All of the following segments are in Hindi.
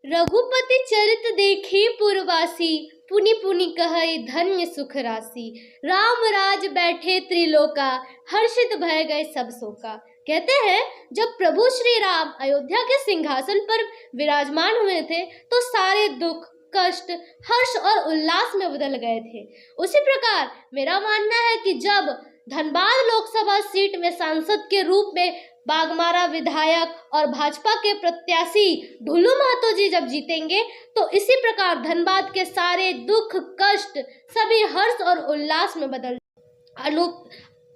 रघुपति चरित देखे पुरवासी, पुनि पुनि कहै धन्य सुख राशि। राम राज बैठे त्रिलोका, हर्षित भय गए सब शोका। कहते हैं जब प्रभु श्री राम अयोध्या के सिंहासन पर विराजमान हुए थे तो सारे दुख, कष्ट, हर्ष और उल्लास में बदल गए थे। उसी प्रकार मेरा मानना है कि जब धनबाद लोकसभा सीट में सांसद के रूप में बाघमारा विधायक और भाजपा के प्रत्याशी ढुल्लू महतो जी जब जीतेंगे तो इसी प्रकार धनबाद के सारे दुख, कष्ट सभी हर्ष और उल्लास में बदल।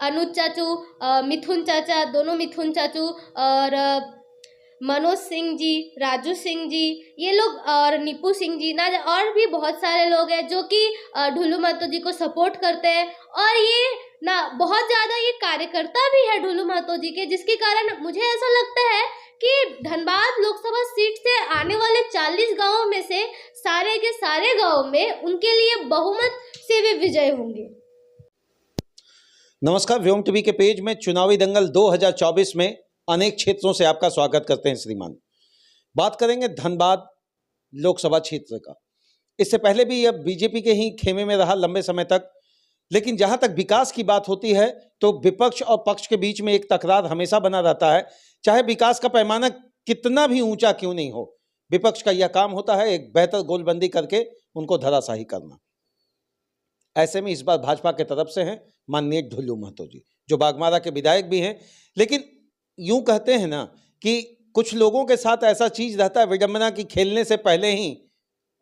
अनुज चाचू, मिथुन चाचा, दोनों मिथुन चाचू और मनोज सिंह जी, राजू सिंह जी, ये लोग और नीपू सिंह जी ना, और भी बहुत सारे लोग हैं जो कि ढुल्लू महतो जी को सपोर्ट करते हैं। और ये ना बहुत ज़्यादा ये कार्यकर्ता भी है ढुल्लू महतो जी के, जिसके कारण मुझे ऐसा लगता है कि धनबाद लोकसभा सीट से आने वाले 40 गांवों में से सारे के सारे गांव में उनके लिए बहुमत से वे विजय होंगे। नमस्कार, व्योम टीवी के पेज में चुनावी दंगल 2024 में अनेक क्षेत्रों से आपका स्वागत करते हैं। श्रीमान, बात करेंगे धनबाद लोकसभा क्षेत्र का। इससे पहले भी यह बीजेपी के ही खेमे में रहा लंबे समय तक, लेकिन जहां तक विकास की बात होती है तो विपक्ष और पक्ष के बीच में एक तकरार हमेशा बना रहता है। चाहे विकास का पैमाना कितना भी ऊंचा क्यों नहीं हो, विपक्ष का यह काम होता है एक बेहतर गोलबंदी करके उनको धराशाही करना। ऐसे में इस बार भाजपा के तरफ से हैं माननीय ढुल्लू महतो जी, जो बाघमारा के विधायक भी हैं। लेकिन यूं कहते हैं ना कि कुछ लोगों के साथ ऐसा चीज रहता है विडंबना की, खेलने से पहले ही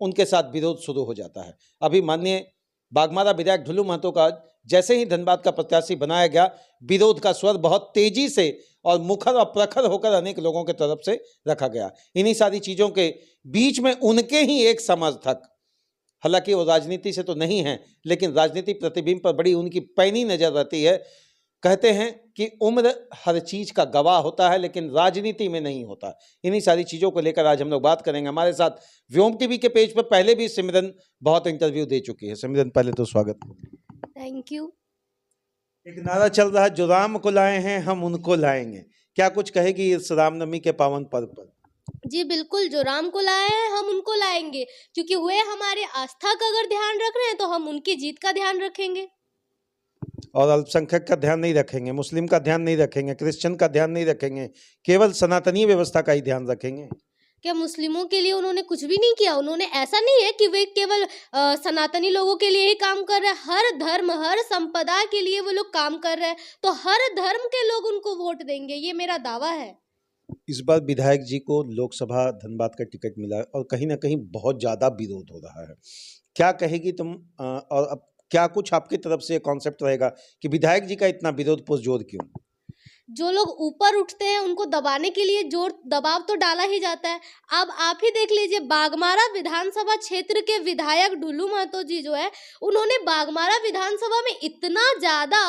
उनके साथ विरोध शुरू हो जाता है। अभी माननीय बाघमारा विधायक ढुल्लू महतो का जैसे ही धनबाद का प्रत्याशी बनाया गया, विरोध का स्वर बहुत तेजी से और मुखर और प्रखर होकर अनेक लोगों के तरफ से रखा गया। इन्हीं सारी चीजों के बीच में उनके ही एक समर्थक, हालांकि वो राजनीति से तो नहीं है लेकिन राजनीति प्रतिबिंब पर बड़ी उनकी पैनी नजर रहती है, कहते हैं कि उम्र हर चीज का गवाह होता है लेकिन राजनीति में नहीं होता। इन्हीं सारी चीजों को लेकर आज हम लोग बात करेंगे। हमारे साथ व्योम टीवी के पेज पर पहले भी सिमरन बहुत इंटरव्यू दे चुकी है। सिमरन, पहले तो स्वागत। Thank you. एक नारा चल रहा है, जो राम को लाए हैं हम उनको लाएंगे, क्या कुछ कहेगी इस रामनवमी के पावन पर्व पर? जी बिल्कुल, जो राम को लाए हैं हम उनको लाएंगे, क्योंकि वे हमारे आस्था का अगर ध्यान रख रहे हैं तो हम उनकी जीत का ध्यान रखेंगे। और अल्पसंख्यक का ध्यान नहीं रखेंगे, मुस्लिम का ध्यान नहीं रखेंगे, क्रिश्चियन का ध्यान नहीं रखेंगे, केवल सनातनी व्यवस्था का ही ध्यान रखेंगे। क्या मुस्लिमों के लिए उन्होंने कुछ भी नहीं किया? उन्होंने ऐसा नहीं है कि वे केवल सनातनी लोगों के लिए ही काम कर रहे हैं। हर धर्म, हर संप्रदाय के लिए वो लोग काम कर रहे हैं, तो हर धर्म के लोग उनको वोट देंगे, ये मेरा दावा है। इस बार विधायक जी को लोकसभा धनबाद का टिकट मिला और कहीं ना कहीं बहुत ज्यादा विरोध हो रहा है, क्या कहेगी तुम? और अब क्या कुछ आपकी तरफ से कॉन्सेप्ट रहेगा कि विधायक जी का इतना विरोध पुरजोर क्यों? जो लोग ऊपर उठते हैं उनको दबाने के लिए जोर दबाव तो डाला ही जाता है। अब आप ही देख लीजिए, बाघमारा विधानसभा क्षेत्र के विधायक ढुल्लू महतो जी जो है, उन्होंने बाघमारा विधानसभा में इतना ज़्यादा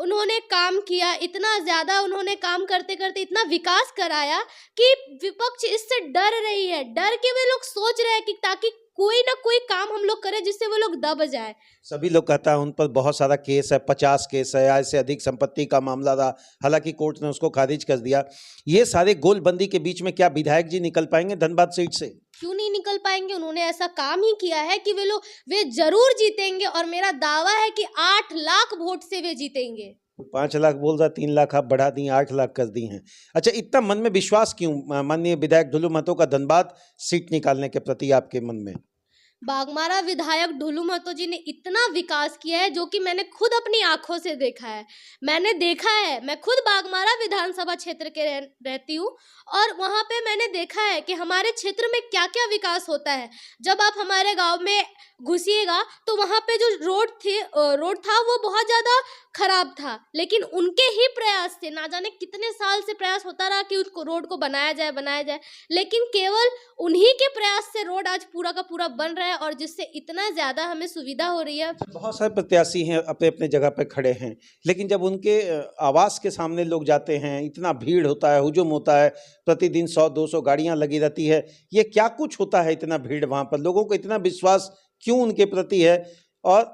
उन्होंने काम किया, इतना ज़्यादा उन्होंने काम करते करते इतना विकास कराया कि विपक्ष इससे डर रही है। डर के वे लोग सोच रहे हैं कि ताकि कोई ना कोई काम हम लोग करें जिससे वो लोग दब जाए। सभी लोग कहता है उन पर बहुत सारा केस है, 50 केस है, या इससे अधिक संपत्ति का मामला रहा, हालांकि कोर्ट ने उसको खारिज कर दिया। ये सारे गोलबंदी के बीच में क्या विधायक जी निकल पाएंगे धनबाद सीट से? क्यों नहीं निकल पाएंगे? उन्होंने ऐसा काम ही किया है कि वे जरूर जीतेंगे, और मेरा दावा है कि 8 लाख वोट से वे जीतेंगे। 5 लाख बोल रहा, 3 लाख आप बढ़ा दी, 8 लाख कर दी हैं। अच्छा, इतना मन में विश्वास क्यों माननीय विधायक ढुल्लू महतो का धनबाद सीट निकालने के प्रति आपके मन में? बाघमारा विधायक ढुल्लू महतो जी ने इतना विकास किया है जो कि मैंने खुद अपनी आंखों से देखा है। मैंने देखा है, मैं खुद बाघमारा विधानसभा क्षेत्र के रहती हूँ, और वहाँ पे मैंने देखा है कि हमारे क्षेत्र में क्या क्या विकास होता है। जब आप हमारे गांव में घुसिएगा तो वहाँ पे जो रोड था वो बहुत ज़्यादा खराब था, लेकिन उनके ही प्रयास से, ना जाने कितने साल से प्रयास होता रहा कि उसको रोड को बनाया जाए, लेकिन केवल उन्हीं के प्रयास से रोड आज पूरा का पूरा बन रहा है, और जिससे इतना ज़्यादा हमें सुविधा हो रही है। बहुत सारे प्रत्याशी हैं अपने अपने जगह पे खड़े हैं, लेकिन जब उनके आवास के सामने लोग जाते हैं, इतना भीड़ होता है, हुजूम होता है, प्रतिदिन 100-200 गाड़ियां लगी रहती है। ये क्या कुछ होता है, इतना भीड़ वहां पर, लोगों को इतना विश्वास क्यों उनके प्रति है, और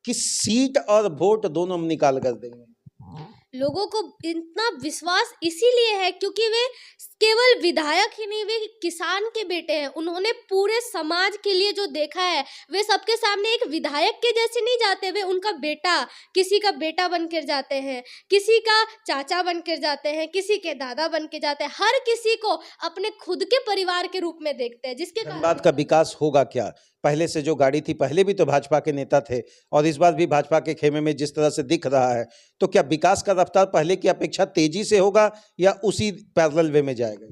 किस सीट और वोट दोनों हम निकाल कर देंगे? लोगों को इतना विश्वास इसीलिए है क्योंकि वे केवल केवल विधायक ही नहीं, वे किसान के बेटे हैं। उन्होंने पूरे समाज के लिए जो देखा है, वे सबके सामने एक विधायक के जैसे नहीं जाते, वे उनका बेटा, किसी का बेटा बनकर जाते हैं, किसी का चाचा बनकर जाते हैं, किसी के दादा बन के जाते हैं, हर किसी को अपने खुद के परिवार के रूप में देखते हैं, जिसके धनबाद का विकास होगा क्या? पहले से जो गाड़ी थी, पहले भी तो भाजपा के नेता थे और इस बार भी भाजपा के खेमे में जिस तरह से दिख रहा है, तो क्या विकास का रफ्तार पहले की अपेक्षा तेजी से होगा या उसी पैरेलल वे में जाएगा?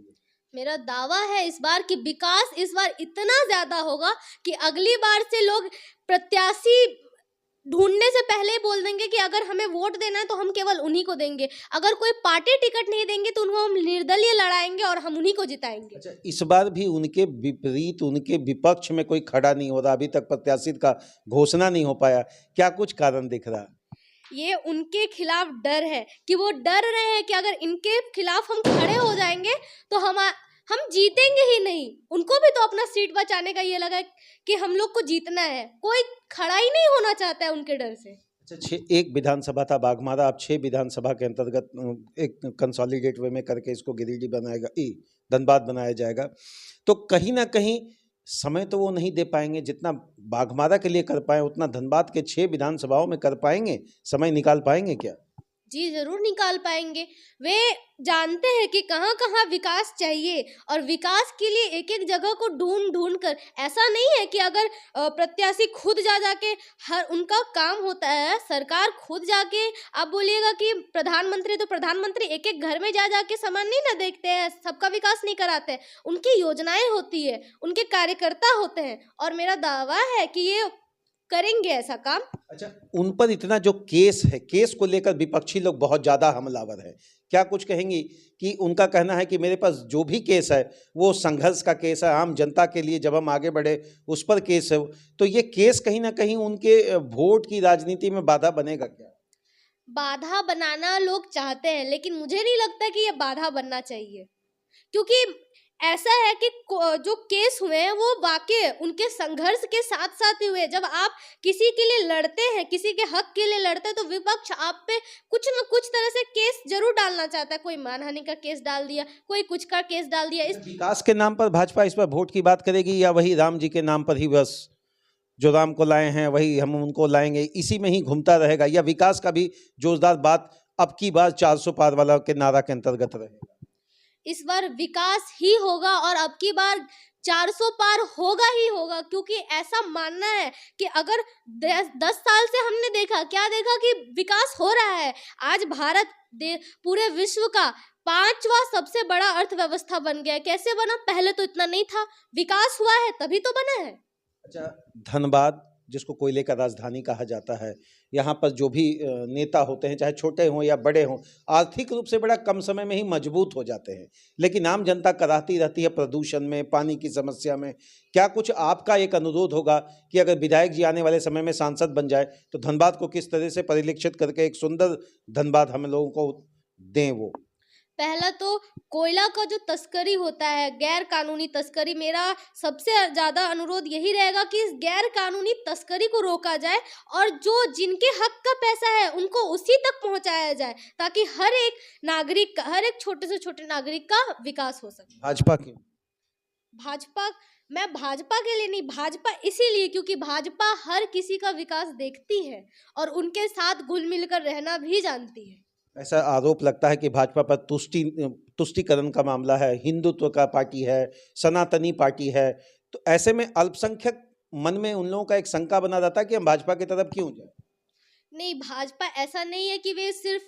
मेरा दावा है इस बार कि विकास इस बार इतना ज्यादा होगा कि अगली बार से लोग प्रत्याशी ढूंढने से पहले ही बोल देंगे कि अगर हमें वोट देना है तो हम केवल उन्हीं को देंगे। अगर कोई पार्टी टिकट नहीं देंगे तो उनको हम निर्दलीय लड़ाएंगे और हम उन्हीं को जिताएंगे। अच्छा, इस बार भी उनके विपरीत, उनके विपक्ष में कोई खड़ा नहीं हो रहा, अभी तक प्रत्याशी का घोषणा नहीं हो पाया, क्या कुछ कारण दिख रहा? ये उनके खिलाफ डर है कि वो डर रहे हैं कि अगर इनके खिलाफ हम खड़े हो जाएंगे तो हम जीतेंगे ही नहीं। उनको भी तो अपना सीट बचाने का ये लगा है कि हम लोग को जीतना है, कोई खड़ा ही नहीं होना चाहता है उनके डर से। अच्छा, एक विधानसभा था बाघमारा, अब 6 विधानसभा के अंतर्गत एक कंसोलिडेट वे में करके इसको गिरिडीह बनाएगा, धनबाद बनाया जाएगा, तो कहीं ना कहीं समय तो वो नहीं दे पाएंगे, जितना बाघमारा के लिए कर पाए उतना धनबाद के 6 विधानसभाओं में कर पाएंगे? समय निकाल पाएंगे क्या? जी जरूर निकाल पाएंगे। वे जानते हैं कि कहाँ कहाँ विकास चाहिए और विकास के लिए एक एक जगह को ढूंढ ढूंढ कर, ऐसा नहीं है कि अगर प्रत्याशी खुद जाके हर उनका काम होता है, सरकार खुद जाके, आप बोलिएगा कि प्रधानमंत्री, तो प्रधानमंत्री एक एक घर में जाके सामान नहीं ना देखते हैं, सबका विकास नहीं कराते हैं, उनकी योजनाएं होती है, उनके कार्यकर्ता होते हैं और मेरा दावा है कि ये करेंगे ऐसा काम। अच्छा, उन पर इतना जो केस है, केस को लेकर विपक्षी लोग बहुत ज्यादा हमलावर है, क्या कुछ कहेंगी कि उनका कहना है कि मेरे पास जो भी केस है वो संघर्ष का केस है, आम जनता के लिए जब हम आगे बढ़े उस पर केस है, तो ये केस कहीं ना कहीं उनके वोट की राजनीति में बाधा बनेगा क्या? बाधा बनाना लोग चाहते हैं, लेकिन मुझे नहीं लगता कि ये बाधा बनना चाहिए, क्योंकि ऐसा है कि जो केस हुए हैं वो वाकई उनके संघर्ष के साथ साथ ही हुए। जब आप किसी के लिए लड़ते हैं, किसी के हक के लिए लड़ते हैं, तो विपक्ष आप पे कुछ न कुछ तरह से केस जरूर डालना चाहता है। कोई मानहानि का केस डाल दिया, कोई कुछ का केस डाल दिया। इस विकास के नाम पर भाजपा इस पर वोट की बात करेगी या वही राम जी के नाम पर ही बस जो राम को लाए हैं वही हम उनको लाएंगे, इसी में ही घूमता रहेगा, या विकास का भी जोरदार बात अब की बार 400 पार वाला के नारा के अंतर्गत रहेगा? इस बार विकास ही होगा और अब की बार 400 पार होगा ही होगा, क्योंकि ऐसा मानना है कि अगर 10 साल से हमने क्या देखा कि विकास हो रहा है। आज भारत पूरे विश्व का 5वां सबसे बड़ा अर्थव्यवस्था बन गया है। कैसे बना? पहले तो इतना नहीं था, विकास हुआ है तभी तो बना है। अच्छा, धनबाद जिसको कोयले का राजधानी कहा जाता है, यहाँ पर जो भी नेता होते हैं, चाहे छोटे हों या बड़े हों, आर्थिक रूप से बड़ा कम समय में ही मजबूत हो जाते हैं, लेकिन आम जनता कराती रहती है प्रदूषण में, पानी की समस्या में। क्या कुछ आपका एक अनुरोध होगा कि अगर विधायक जी आने वाले समय में सांसद बन जाए तो धनबाद को किस तरह से परिलक्षित करके एक सुंदर धनबाद हम लोगों को दें? वो पहला तो कोयला का जो तस्करी होता है, गैर कानूनी तस्करी, मेरा सबसे ज़्यादा अनुरोध यही रहेगा कि इस गैर कानूनी तस्करी को रोका जाए और जो जिनके हक का पैसा है उनको उसी तक पहुंचाया जाए, ताकि हर एक नागरिक का, हर एक छोटे से छोटे नागरिक का विकास हो सके। भाजपा की मैं भाजपा के लिए नहीं, भाजपा इसीलिए क्योंकि भाजपा हर किसी का विकास देखती है और उनके साथ घुल मिल कर रहना भी जानती है। ऐसा आरोप लगता है कि भाजपा पर तुष्टीकरण का मामला है, हिंदुत्व का पार्टी है, सनातनी पार्टी है, तो ऐसे में अल्पसंख्यक मन में उन लोगों का एक शंका बना रहता है कि हम भाजपा की तरफ क्यों जाए। नहीं, भाजपा ऐसा नहीं है कि वे सिर्फ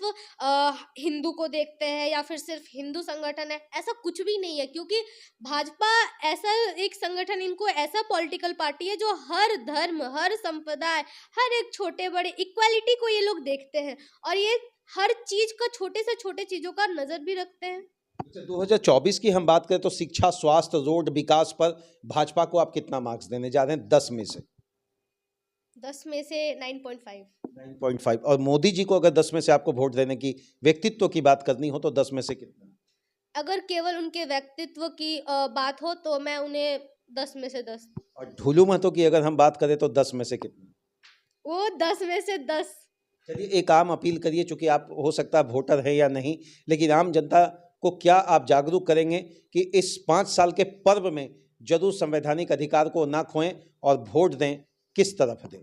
हिंदू को देखते हैं या फिर सिर्फ हिंदू संगठन है, ऐसा कुछ भी नहीं है, क्योंकि भाजपा ऐसा एक संगठन, इनको ऐसा पॉलिटिकल पार्टी है जो हर धर्म, हर संप्रदाय, हर एक छोटे बड़े इक्वालिटी को ये लोग देखते हैं और ये हर चीज का, छोटे से छोटे चीजों का नजर भी रखते हैं। 2024 की हम बात करें तो शिक्षा, स्वास्थ्य, रोड, विकास पर भाजपा को आप कितना मार्क्स देने जा रहे हैं 10 में से? 10 में से 9.5। 9.5। और मोदी जी को अगर 10 में से आपको वोट देने की, व्यक्तित्व की बात करनी हो तो 10 में से कितना? अगर केवल उनके व्यक्तित्व की बात हो तो मैं उन्हें 10 में से 10। और ढुलू महतो की अगर हम बात करें तो 10 में से कितना? वो 10 में से 10। चलिए, एक आम अपील करिए, चूंकि आप हो सकता है वोटर है या नहीं, लेकिन आम जनता को क्या आप जागरूक करेंगे कि इस 5 साल के पर्व में जरूर संवैधानिक अधिकार को ना खोएं और वोट दें, किस तरफ दें?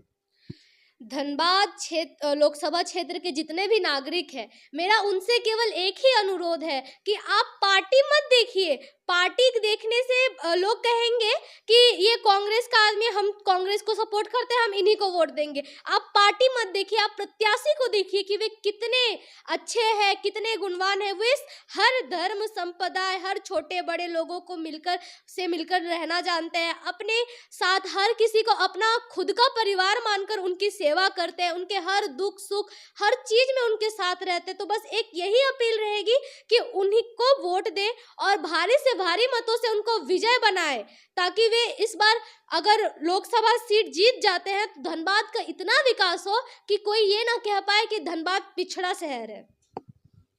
धनबाद क्षेत्र लोकसभा क्षेत्र के जितने भी नागरिक हैं, मेरा उनसे केवल एक ही अनुरोध है कि आप पार्टी मत देखिए। पार्टी देखने से लोग कहेंगे कि ये कांग्रेस का आदमी, हम कांग्रेस को सपोर्ट करते हैं, हम इन्हीं को वोट देंगे। आप पार्टी मत देखिए, आप प्रत्याशी को देखिए कि वे कितने अच्छे हैं, कितने गुणवान हैं। वे हर धर्म संप्रदाय, हर छोटे बड़े लोगों को मिलकर रहना जानते हैं। अपने साथ हर किसी को अपना खुद का परिवार मानकर उनकी सेवा करते हैं, उनके हर दुख सुख हर चीज में उनके साथ रहते हैं। तो बस एक यही अपील रहेगी कि उन्हीं को वोट दें और भारी से भारी मतों से उनको विजय बनाए, ताकि वे इस बार अगर लोकसभा सीट जीत जाते हैं तो धनबाद का इतना विकास हो कि कोई ये ना कह पाए कि धनबाद पिछड़ा शहर है।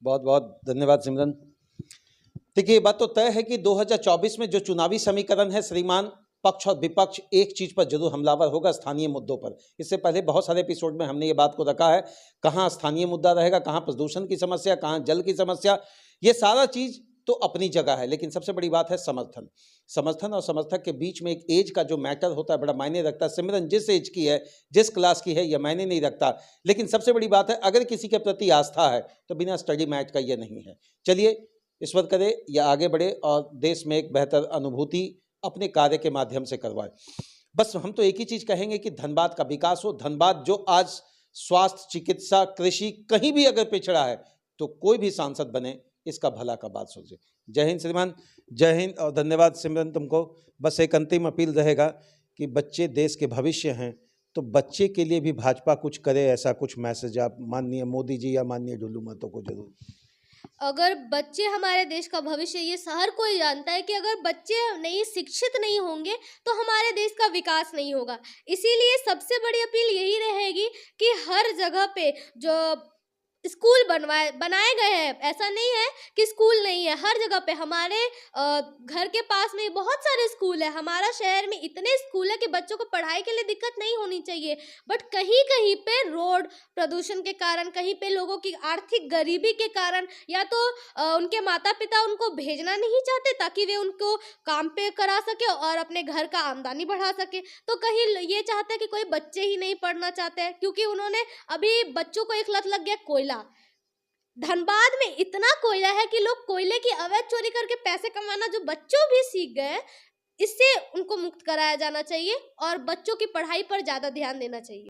बहुत बहुत धन्यवाद सिमरन। देखिए, ये बात तो तय है कि 2024 में जो चुनावी समीकरण है श्रीमान, पक्ष और विपक्ष एक चीज पर जरूर हमलावर होगा, स्थानीय मुद्दों पर। इससे पहले बहुत सारे एपिसोड में हमने ये बात को रखा है, कहाँ स्थानीय मुद्दा रहेगा, कहाँ प्रदूषण की समस्या, कहाँ जल की समस्या, ये सारा चीज तो अपनी जगह है। लेकिन सबसे बड़ी बात है समर्थन और समर्थक के बीच में एक एज का जो मैटर होता है, बड़ा मायने रखता है। सिमरन जिस एज की है, जिस क्लास की है, यह मायने नहीं रखता। लेकिन सबसे बड़ी बात है, अगर किसी के प्रति आस्था है तो बिना स्टडी मैट का ये नहीं है। चलिए, ईश्वर करे या आगे बढ़े और देश में एक बेहतर अनुभूति अपने कार्य के माध्यम से करवाए। बस हम तो एक ही चीज कहेंगे कि धनबाद का विकास हो। धनबाद जो आज स्वास्थ्य, चिकित्सा, कृषि कहीं भी अगर पिछड़ा है तो कोई भी सांसद बने, इसका भला का बात सोचे। जय हिंद श्रीमान, जय हिंद और धन्यवाद सिमरन तुमको। बस एक अंतिम अपील रहेगा कि बच्चे देश के भविष्य हैं, तो बच्चे के लिए भी भाजपा कुछ करे, ऐसा कुछ मैसेज आप माननीय मोदी जी या माननीय ढुल्लू महतो को जरूर। अगर बच्चे हमारे देश का भविष्य, ये हर कोई जानता है कि अगर बच्चे नहीं शिक्षित नहीं होंगे तो हमारे देश का विकास नहीं होगा। इसीलिए सबसे बड़ी अपील यही रहेगी कि हर जगह पे जो स्कूल बनाए गए हैं, ऐसा नहीं है कि स्कूल नहीं है। हर जगह पे हमारे घर के पास में बहुत सारे स्कूल है। हमारा शहर में इतने स्कूल है कि बच्चों को पढ़ाई के लिए दिक्कत नहीं होनी चाहिए। बट कहीं कहीं पे रोड प्रदूषण के कारण, कहीं पे लोगों की आर्थिक गरीबी के कारण, या तो उनके माता पिता उनको भेजना नहीं चाहते ताकि वे उनको काम पे करा सके और अपने घर का आमदनी बढ़ा सके, तो कहीं ये चाहते हैं कि कोई बच्चे ही नहीं पढ़ना चाहते हैं, क्योंकि उन्होंने अभी बच्चों को एक लत लग गया कोयला। धनबाद में इतना कोयला है कि लोग कोयले की अवैध चोरी करके पैसे कमाना जो बच्चों भी सीख गए, इससे उनको मुक्त कराया जाना चाहिए और बच्चों की पढ़ाई पर ज्यादा ध्यान देना चाहिए।